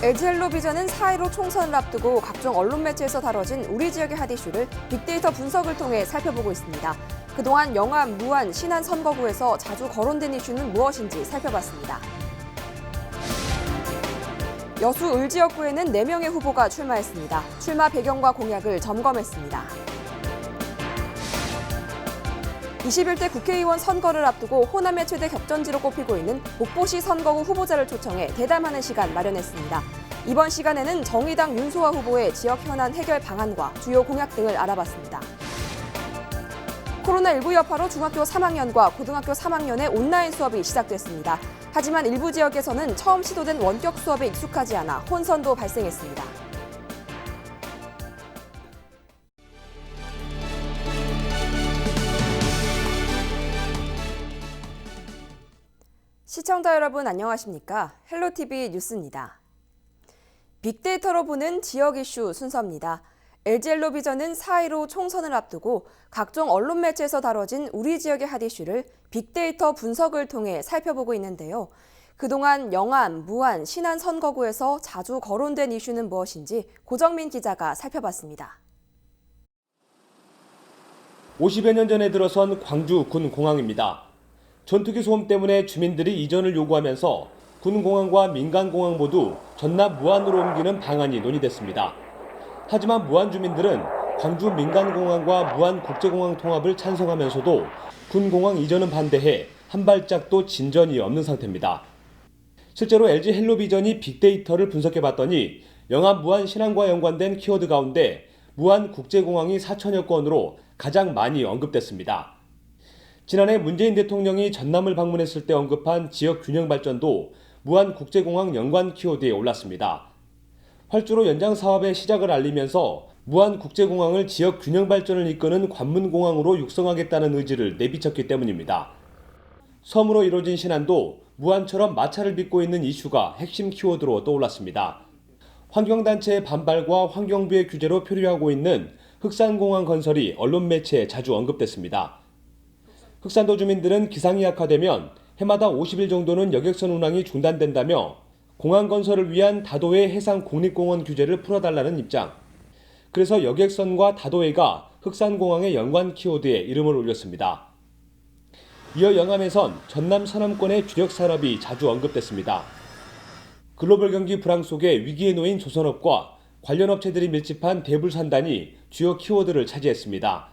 LG헬로비전은 4.15 총선을 앞두고 각종 언론 매체에서 다뤄진 우리 지역의 핫 이슈를 빅데이터 분석을 통해 살펴보고 있습니다. 그동안 영암, 무안, 신안 선거구에서 자주 거론된 이슈는 무엇인지 살펴봤습니다. 여수 을 지역구에는 4명의 후보가 출마했습니다. 출마 배경과 공약을 점검했습니다. 21대 국회의원 선거를 앞두고 호남의 최대 격전지로 꼽히고 있는 목포시 선거구 후보자를 초청해 대담하는 시간 마련했습니다. 이번 시간에는 정의당 윤소아 후보의 지역 현안 해결 방안과 주요 공약 등을 알아봤습니다. 코로나19 여파로 중학교 3학년과 고등학교 3학년의 온라인 수업이 시작됐습니다. 하지만 일부 지역에서는 처음 시도된 원격 수업에 익숙하지 않아 혼선도 발생했습니다. 시청자 여러분 안녕하십니까? 헬로티비 뉴스입니다. 빅데이터로 보는 지역 이슈 순서입니다. LG헬로비전은 4.15 총선을 앞두고 각종 언론 매체에서 다뤄진 우리 지역의 핫 이슈를 빅데이터 분석을 통해 살펴보고 있는데요. 그동안 영암, 무안, 신안 선거구에서 자주 거론된 이슈는 무엇인지 고정민 기자가 살펴봤습니다. 50여 년 전에 들어선 광주 군공항입니다. 전투기 소음 때문에 주민들이 이전을 요구하면서 군공항과 민간공항 모두 전남 무안으로 옮기는 방안이 논의됐습니다. 하지만 무안 주민들은 광주 민간공항과 무안국제공항 통합을 찬성하면서도 군공항 이전은 반대해 한 발짝도 진전이 없는 상태입니다. 실제로 LG헬로비전이 빅데이터를 분석해봤더니 영암, 무안, 신안과 연관된 키워드 가운데 무안국제공항이 4천여 건으로 가장 많이 언급됐습니다. 지난해 문재인 대통령이 전남을 방문했을 때 언급한 지역 균형 발전도 무안국제공항 연관 키워드에 올랐습니다. 활주로 연장 사업의 시작을 알리면서 무안국제공항을 지역 균형 발전을 이끄는 관문공항으로 육성하겠다는 의지를 내비쳤기 때문입니다. 섬으로 이루어진 신안도 무안처럼 마찰을 빚고 있는 이슈가 핵심 키워드로 떠올랐습니다. 환경단체의 반발과 환경부의 규제로 표류하고 있는 흑산공항 건설이 언론 매체에 자주 언급됐습니다. 흑산도 주민들은 기상이 악화되면 해마다 50일 정도는 여객선 운항이 중단된다며 공항 건설을 위한 다도해 해상국립공원 규제를 풀어달라는 입장. 그래서 여객선과 다도해가 흑산공항의 연관 키워드에 이름을 올렸습니다. 이어 영암에선 전남 서남권의 주력 산업이 자주 언급됐습니다. 글로벌 경기 불황 속에 위기에 놓인 조선업과 관련 업체들이 밀집한 대불산단이 주요 키워드를 차지했습니다.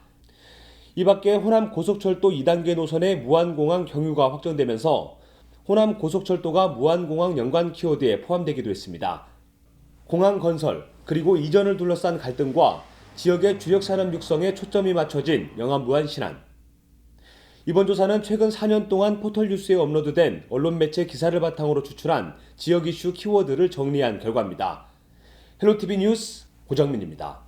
이 밖에 호남 고속철도 2단계 노선의 무안공항 경유가 확정되면서 호남 고속철도가 무안공항 연관 키워드에 포함되기도 했습니다. 공항 건설 그리고 이전을 둘러싼 갈등과 지역의 주력 산업 육성에 초점이 맞춰진 영암 무안 신안. 이번 조사는 최근 4년 동안 포털뉴스에 업로드된 언론 매체 기사를 바탕으로 추출한 지역 이슈 키워드를 정리한 결과입니다. 헬로티비 뉴스 고정민입니다.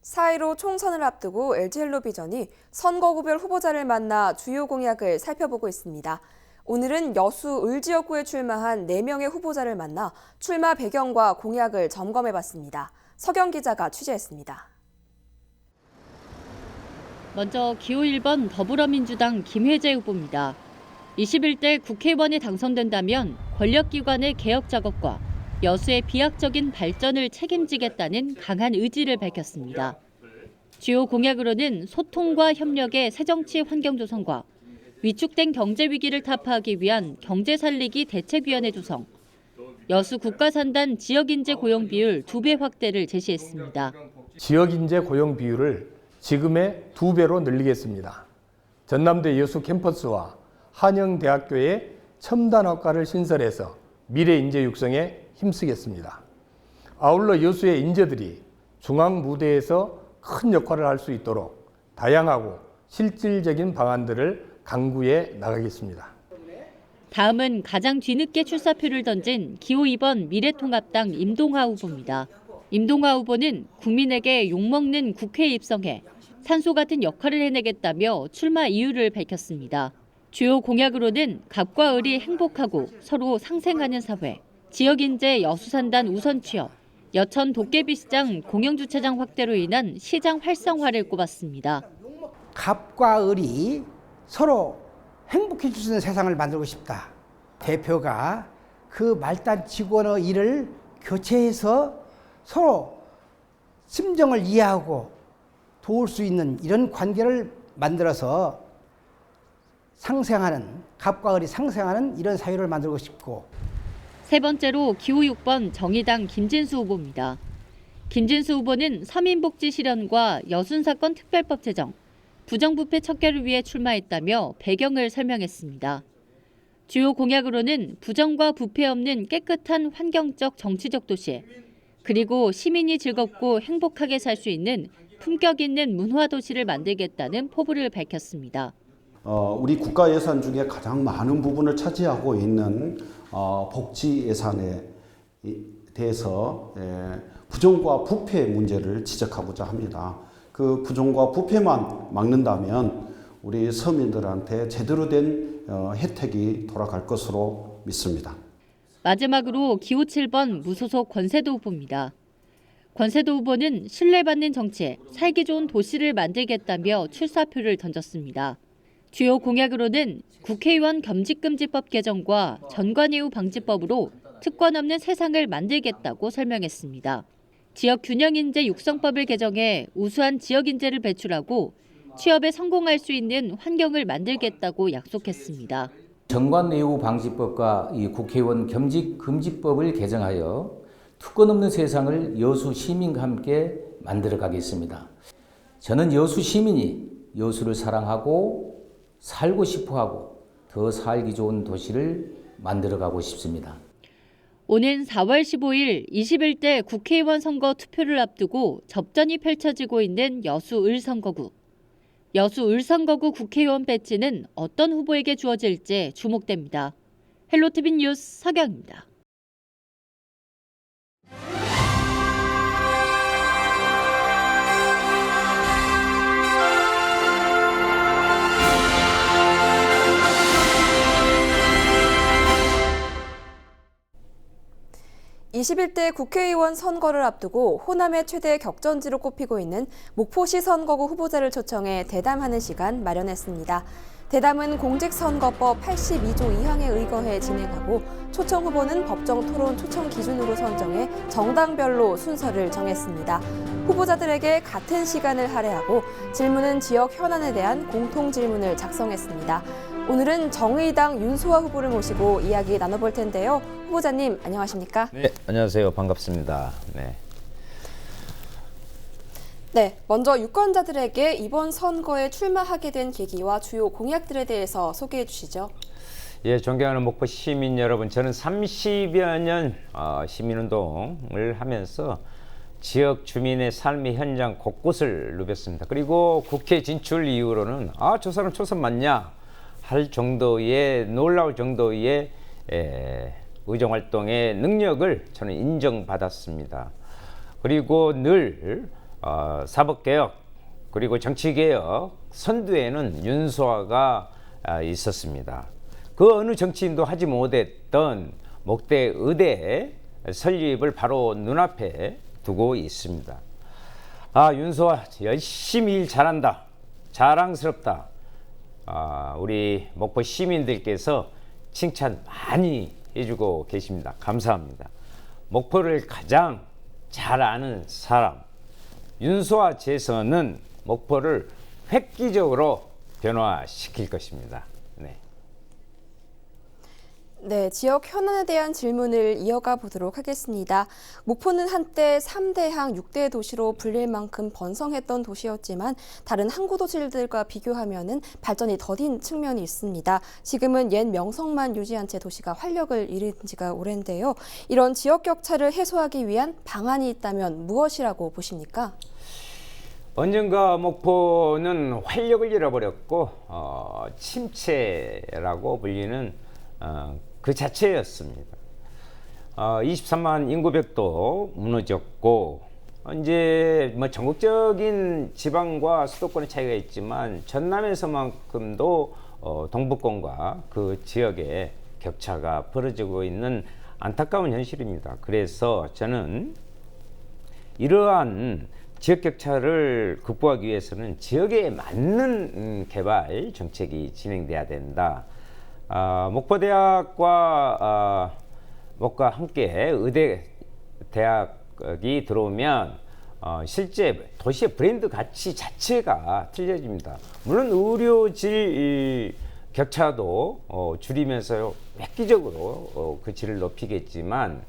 4.15 총선을 앞두고 LG헬로비전이 선거구별 후보자를 만나 주요 공약을 살펴보고 있습니다. 오늘은 여수 을 지역구에 출마한 4명의 후보자를 만나 출마 배경과 공약을 점검해봤습니다. 서경 기자가 취재했습니다. 먼저 기호 1번 더불어민주당 김혜재 후보입니다. 21대 국회의원이 당선된다면 권력기관의 개혁 작업과 여수의 비약적인 발전을 책임지겠다는 강한 의지를 밝혔습니다. 주요 공약으로는 소통과 협력의 새정치 환경 조성과 위축된 경제 위기를 타파하기 위한 경제 살리기 대책위원회 조성, 여수 국가산단 지역인재 고용 비율 2배 확대를 제시했습니다. 지역인재 고용 비율을 지금의 2배로 늘리겠습니다. 전남대 여수 캠퍼스와 한영대학교의 첨단학과를 신설해서 미래 인재 육성에 힘쓰겠습니다. 아울러 여수의 인재들이 중앙 무대에서 큰 역할을 할 수 있도록 다양하고 실질적인 방안들을 강구해 나가겠습니다. 다음은 가장 뒤늦게 출사표를 던진 기호 2번 미래통합당 임동하 후보입니다. 임동하 후보는 국민에게 욕먹는 국회에 입성해 산소 같은 역할을 해내겠다며 출마 이유를 밝혔습니다. 주요 공약으로는 갑과 을이 행복하고 서로 상생하는 사회, 지역인재 여수산단 우선 취업, 여천 도깨비시장 공영주차장 확대로 인한 시장 활성화를 꼽았습니다. 갑과 을이 서로 행복해질 수 있는 세상을 만들고 싶다. 대표가 그 말단 직원의 일을 교체해서 서로 심정을 이해하고 도울 수 있는 이런 관계를 만들어서 상생하는, 갑과 을이 상생하는 이런 사회를 만들고 싶고. 세 번째로 기호 6번 정의당 김진수 후보입니다. 김진수 후보는 서민복지 실현과 여순사건 특별법 제정, 부정부패 척결을 위해 출마했다며 배경을 설명했습니다. 주요 공약으로는 부정과 부패 없는 깨끗한 환경적 정치적 도시, 그리고 시민이 즐겁고 행복하게 살 수 있는 품격 있는 문화 도시를 만들겠다는 포부를 밝혔습니다. 우리 국가 예산 중에 가장 많은 부분을 차지하고 있는 복지 예산에 대해서 부정과 부패 문제를 지적하고자 합니다. 그 부정과 부패만 막는다면 우리 서민들한테 제대로 된 혜택이 돌아갈 것으로 믿습니다. 마지막으로 기호 7번 무소속 권세도 후보입니다. 권세도 후보는 신뢰받는 정책, 살기 좋은 도시를 만들겠다며 출사표를 던졌습니다. 주요 공약으로는 국회의원 겸직금지법 개정과 전관예우 방지법으로 특권 없는 세상을 만들겠다고 설명했습니다. 지역 균형 인재 육성법을 개정해 우수한 지역 인재를 배출하고 취업에 성공할 수 있는 환경을 만들겠다고 약속했습니다. 전관예우 방지법과 이 국회의원 겸직금지법을 개정하여 특권 없는 세상을 여수 시민과 함께 만들어 가겠습니다. 저는 여수 시민이 여수를 사랑하고 살고 싶어하고 더 살기 좋은 도시를 만들어 가고 싶습니다. 오는 4월 15일 21대 국회의원 선거 투표를 앞두고 접전이 펼쳐지고 있는 여수 을선거구. 여수 을선거구 국회의원 배지는 어떤 후보에게 주어질지 주목됩니다. 헬로티비 뉴스 서경입니다. (21대) 국회의원 선거를 앞두고 호남의 최대 격전지로 꼽히고 있는 목포시 선거구 후보자를 초청해 대담하는 시간 마련했습니다. 대담은 공직선거법 82조 2항에 의거해 진행하고 초청 후보는 법정 토론 초청 기준으로 선정해 정당별로 순서를 정했습니다. 후보자들에게 같은 시간을 할애하고 질문은 지역 현안에 대한 공통 질문을 작성했습니다. 오늘은 정의당 윤소아 후보를 모시고 이야기 나눠볼 텐데요. 후보자님 안녕하십니까? 네, 안녕하세요. 반갑습니다. 네, 먼저 유권자들에게 이번 선거에 출마하게 된 계기와 주요 공약들에 대해서 소개해 주시죠. 예, 존경하는 목포 시민 여러분, 저는 30여 년 시민운동을 하면서 지역 주민의 삶의 현장 곳곳을 누볐습니다. 그리고 국회 진출 이후로는 저 사람 초선 맞냐 할 정도의 놀라울 정도의 의정활동의 능력을 저는 인정받았습니다. 그리고 늘 사법개혁 그리고 정치개혁 선두에는 윤소아가 있었습니다. 그 어느 정치인도 하지 못했던 목대 의대 설립을 바로 눈앞에 두고 있습니다. 윤소아 열심히 일 잘한다, 자랑스럽다. 우리 목포 시민들께서 칭찬 많이 해주고 계십니다. 감사합니다. 목포를 가장 잘 아는 사람 윤소아 재선은 목포를 획기적으로 변화시킬 것입니다. 네, 지역 현안에 대한 질문을 이어가 보도록 하겠습니다. 목포는 한때 3대항 6대 도시로 불릴 만큼 번성했던 도시였지만 다른 항구 도시들과 비교하면 발전이 더딘 측면이 있습니다. 지금은 옛 명성만 유지한 채 도시가 활력을 잃은 지가 오랜데요. 이런 지역 격차를 해소하기 위한 방안이 있다면 무엇이라고 보십니까? 언젠가 목포는 활력을 잃어버렸고 침체라고 불리는 그 자체였습니다. 23만 인구벽도 무너졌고 이제 전국적인 지방과 수도권의 차이가 있지만 전남에서만큼도 동북권과 그 지역의 격차가 벌어지고 있는 안타까운 현실입니다. 그래서 저는 이러한 지역 격차를 극복하기 위해서는 지역에 맞는 개발 정책이 진행돼야 된다. 목포대학과 목과 함께 의대 대학이 들어오면 실제 도시의 브랜드 가치 자체가 틀려집니다. 물론 의료질 격차도 줄이면서 획기적으로 그 질을 높이겠지만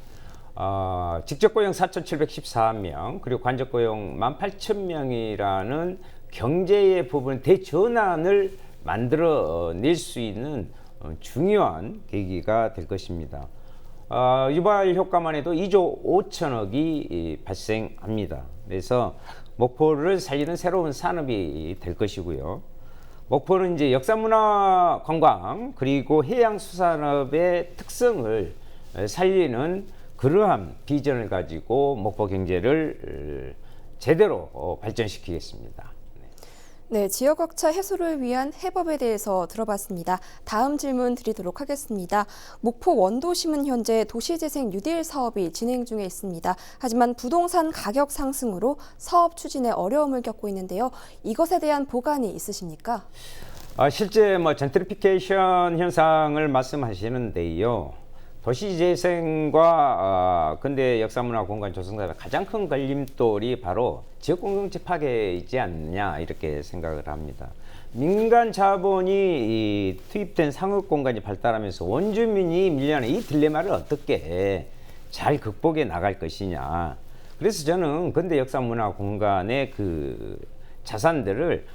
직접 고용 4,714명 그리고 관적 고용 18,000명이라는 경제의 부분 대전환을 만들어낼 수 있는 중요한 계기가 될 것입니다. 유발 효과만 해도 2조 5천억이 발생합니다. 그래서 목포를 살리는 새로운 산업이 될 것이고요. 목포는 이제 역사문화 관광 그리고 해양수산업의 특성을 살리는 그러한 비전을 가지고 목포 경제를 제대로 발전시키겠습니다. 네, 지역격차 해소를 위한 해법에 대해서 들어봤습니다. 다음 질문 드리도록 하겠습니다. 목포 원도심은 현재 도시재생 뉴딜 사업이 진행 중에 있습니다. 하지만 부동산 가격 상승으로 사업 추진에 어려움을 겪고 있는데요. 이것에 대한 보관이 있으십니까? 실제 젠트리피케이션 현상을 말씀하시는데요. 도시재생과 근대 역사문화 공간 조성 사업의 가장 큰 걸림돌이 바로 지역공동체 파괴이지 않느냐 이렇게 생각을 합니다. 민간 자본이 투입된 상업 공간이 발달하면서 원주민이 밀려나는 이 딜레마를 어떻게 잘 극복해 나갈 것이냐. 그래서 저는 근대 역사문화 공간의 그 자산들을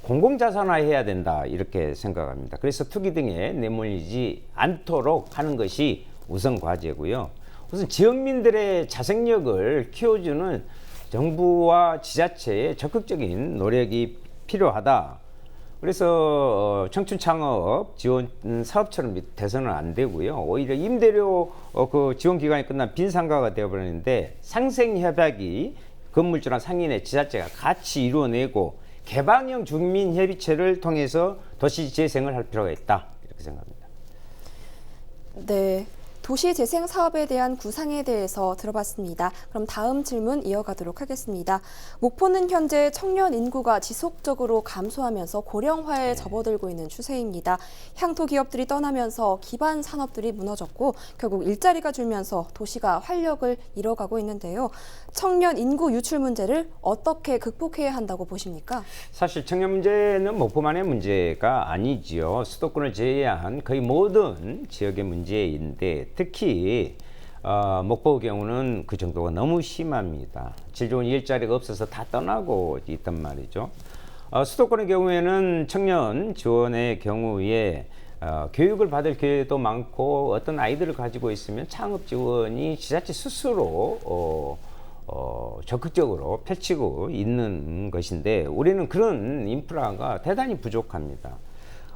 공공자산화해야 된다 이렇게 생각합니다. 그래서 투기 등에 내몰리지 않도록 하는 것이 우선 과제고요. 우선 지역민들의 자생력을 키워주는 정부와 지자체의 적극적인 노력이 필요하다. 그래서 청춘 창업 지원 사업처럼 돼서는 안 되고요. 오히려 임대료 그 지원 기간이 끝난 빈상가가 되어버렸는데 상생협약이 건물주나 상인의 지자체가 같이 이루어내고 개방형 주민협의체를 통해서 도시재생을 할 필요가 있다 이렇게 생각합니다. 네, 도시재생 사업에 대한 구상에 대해서 들어봤습니다. 그럼 다음 질문 이어가도록 하겠습니다. 목포는 현재 청년 인구가 지속적으로 감소하면서 고령화에 접어들고 있는 추세입니다. 향토 기업들이 떠나면서 기반 산업들이 무너졌고 결국 일자리가 줄면서 도시가 활력을 잃어가고 있는데요. 청년 인구 유출 문제를 어떻게 극복해야 한다고 보십니까? 사실 청년 문제는 목포만의 문제가 아니지요. 수도권을 제외한 거의 모든 지역의 문제인데 특히 목포의 경우는 그 정도가 너무 심합니다. 질 좋은 일자리가 없어서 다 떠나고 있단 말이죠. 수도권의 경우에는 청년 지원의 경우에 교육을 받을 기회도 많고 어떤 아이들을 가지고 있으면 창업 지원이 지자체 스스로 적극적으로 펼치고 있는 것인데 우리는 그런 인프라가 대단히 부족합니다.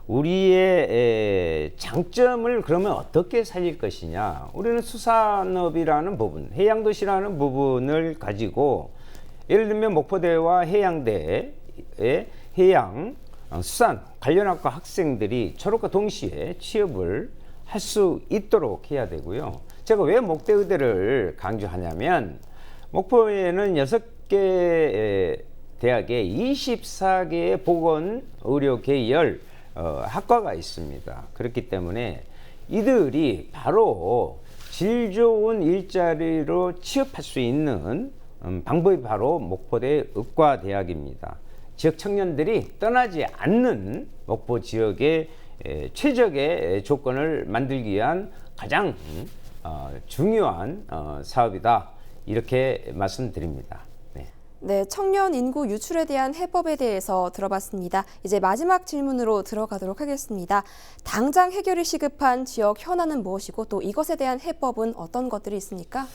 우리의 장점을 그러면 어떻게 살릴 것이냐. 우리는 수산업이라는 부분, 해양도시라는 부분을 가지고 예를 들면 목포대와 해양대의 해양, 수산, 관련학과 학생들이 졸업과 동시에 취업을 할 수 있도록 해야 되고요. 제가 왜 목대의대를 강조하냐면 목포에는 6개 대학에 24개의 보건의료 계열 학과가 있습니다. 그렇기 때문에 이들이 바로 질 좋은 일자리로 취업할 수 있는 방법이 바로 목포대 의과대학입니다. 지역 청년들이 떠나지 않는 목포 지역의 최적의 조건을 만들기 위한 가장 중요한 사업이다. 이렇게 말씀드립니다. 네, 청년 인구 유출에 대한 해법에 대해서 들어봤습니다. 이제 마지막 질문으로 들어가도록 하겠습니다. 당장 해결이 시급한 지역 현안은 무엇이고 또 이것에 대한 해법은 어떤 것들이 있습니까?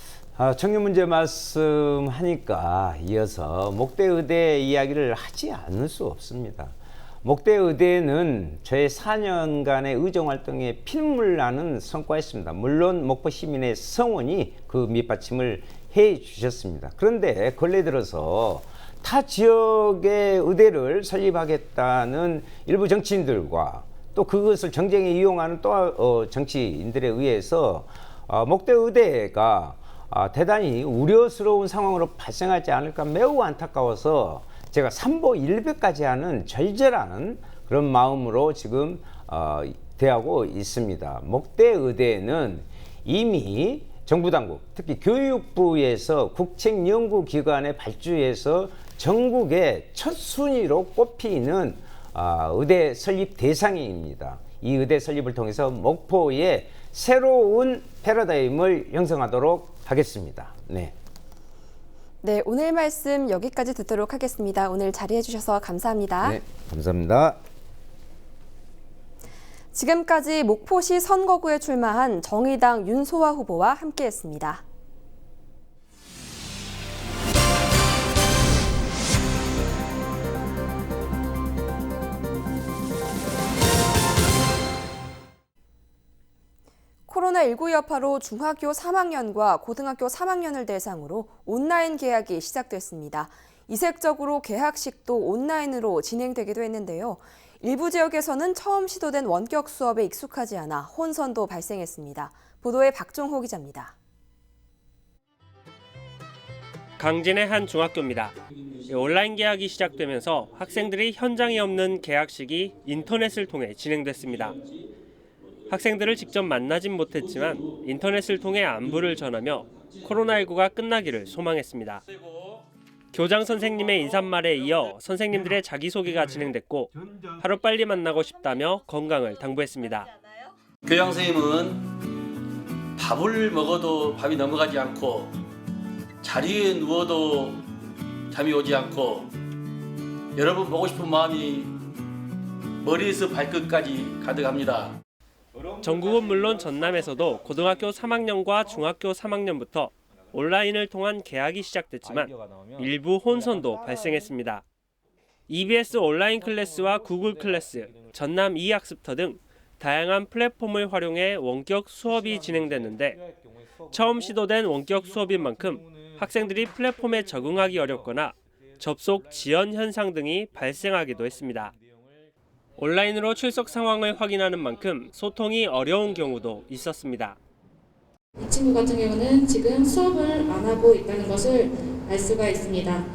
청년 문제 말씀하니까 이어서 목대의대 이야기를 하지 않을 수 없습니다. 목대의대는 저의 4년간의 의정활동에 필물나는 성과였습니다. 물론 목포 시민의 성원이 그 밑받침을 해 주셨습니다. 그런데 근래 들어서 타 지역의 의대를 설립하겠다는 일부 정치인들과 또 그것을 정쟁에 이용하는 또 정치인들에 의해서 목대의대가 대단히 우려스러운 상황으로 발생하지 않을까 매우 안타까워서 제가 삼보 1배까지 하는 절절한 그런 마음으로 지금 대하고 있습니다. 목대의대는 이미 정부 당국, 특히 교육부에서 국책연구기관에 발주해서 전국의 첫 순위로 꼽히는 의대 설립 대상입니다. 이 의대 설립을 통해서 목포에 새로운 패러다임을 형성하도록 하겠습니다. 네. 네, 오늘 말씀 여기까지 듣도록 하겠습니다. 오늘 자리해 주셔서 감사합니다. 네, 감사합니다. 지금까지 목포시 선거구에 출마한 정의당 윤소아 후보와 함께했습니다. 코로나19 여파로 중학교 3학년과 고등학교 3학년을 대상으로 온라인 개학이 시작됐습니다. 이색적으로 개학식도 온라인으로 진행되기도 했는데요. 일부 지역에서는 처음 시도된 원격 수업에 익숙하지 않아 혼선도 발생했습니다. 보도에 박종호 기자입니다. 강진의 한 중학교입니다. 온라인 개학이 시작되면서 학생들이 현장에 없는 개학식이 인터넷을 통해 진행됐습니다. 학생들을 직접 만나진 못했지만 인터넷을 통해 안부를 전하며 코로나19가 끝나기를 소망했습니다. 교장 선생님의 인사말에 이어 선생님들의 자기소개가 진행됐고 하루빨리 만나고 싶다며 건강을 당부했습니다. 교장 선생님은 밥을 먹어도 밥이 넘어가지 않고 자리에 누워도 잠이 오지 않고 여러분 보고 싶은 마음이 머리에서 발끝까지 가득합니다. 전국은 물론 전남에서도 고등학교 3학년과 중학교 3학년부터 온라인을 통한 개학이 시작됐지만 일부 혼선도 발생했습니다. EBS 온라인 클래스와 구글 클래스, 전남 이학습터 등 다양한 플랫폼을 활용해 원격 수업이 진행됐는데 처음 시도된 원격 수업인 만큼 학생들이 플랫폼에 적응하기 어렵거나 접속 지연 현상 등이 발생하기도 했습니다. 온라인으로 출석 상황을 확인하는 만큼 소통이 어려운 경우도 있었습니다. 이 친구 같은 경우는 지금 수업을 안 하고 있다는 것을 알 수가 있습니다.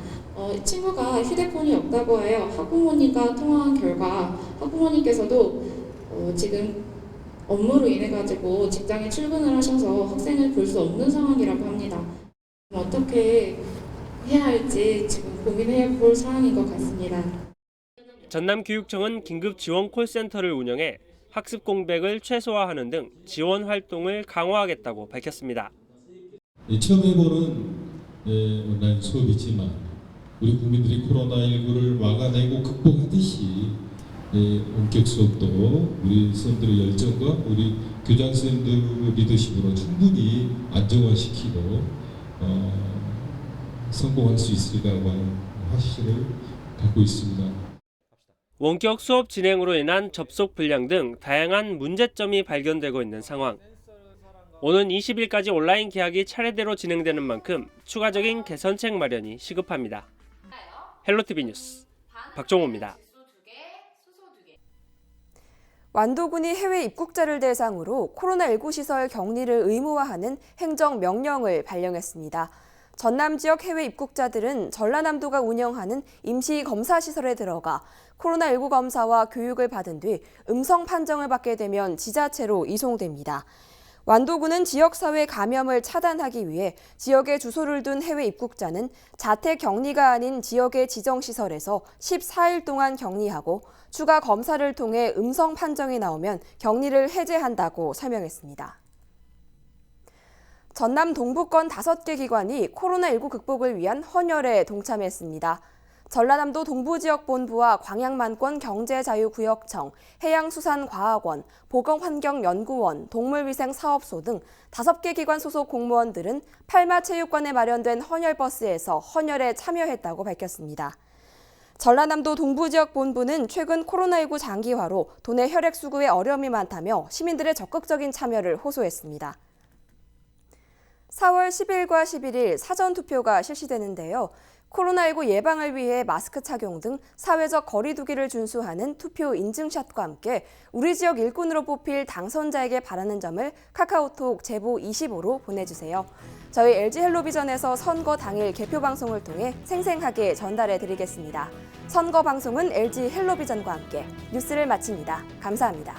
이 친구가 휴대폰이 없다고 하여 학부모님과 통화한 결과 학부모님께서도 지금 업무로 인해 가지고 직장에 출근을 하셔서 학생을 볼 수 없는 상황이라고 합니다. 어떻게 해야 할지 지금 고민해 볼 상황인 것 같습니다. 전남교육청은 긴급 지원 콜센터를 운영해 학습 공백을 최소화하는 등 지원 활동을 강화하겠다고 밝혔습니다. 처음 해보는 온라인 수업이지만 우리 국민들이 코로나19를 막아내고 극복하듯이 원격 수업도 우리 선생님들의 열정과 우리 교장 선생님들의 리더십으로 충분히 안정화시키고 성공할 수 있으리라고 하는 확신을 갖고 있습니다. 원격 수업 진행으로 인한 접속 불량 등 다양한 문제점이 발견되고 있는 상황. 오는 20일까지 온라인 개학이 차례대로 진행되는 만큼 추가적인 개선책 마련이 시급합니다. 헬로티비 뉴스 박종호입니다. 완도군이 해외 입국자를 대상으로 코로나19 시설 격리를 의무화하는 행정명령을 발령했습니다. 전남 지역 해외 입국자들은 전라남도가 운영하는 임시검사시설에 들어가 코로나19 검사와 교육을 받은 뒤 음성 판정을 받게 되면 지자체로 이송됩니다. 완도군은 지역사회 감염을 차단하기 위해 지역에 주소를 둔 해외 입국자는 자택 격리가 아닌 지역의 지정시설에서 14일 동안 격리하고 추가 검사를 통해 음성 판정이 나오면 격리를 해제한다고 설명했습니다. 전남 동부권 5개 기관이 코로나19 극복을 위한 헌혈에 동참했습니다. 전라남도 동부지역본부와 광양만권 경제자유구역청, 해양수산과학원, 보건환경연구원, 동물위생사업소 등 5개 기관 소속 공무원들은 팔마체육관에 마련된 헌혈버스에서 헌혈에 참여했다고 밝혔습니다. 전라남도 동부지역본부는 최근 코로나19 장기화로 도내 혈액 수급에 어려움이 많다며 시민들의 적극적인 참여를 호소했습니다. 4월 10일과 11일 사전투표가 실시되는데요. 코로나19 예방을 위해 마스크 착용 등 사회적 거리 두기를 준수하는 투표 인증샷과 함께 우리 지역 일꾼으로 뽑힐 당선자에게 바라는 점을 카카오톡 제보 25로 보내주세요. 저희 LG 헬로비전에서 선거 당일 개표 방송을 통해 생생하게 전달해 드리겠습니다. 선거 방송은 LG 헬로비전과 함께 뉴스를 마칩니다. 감사합니다.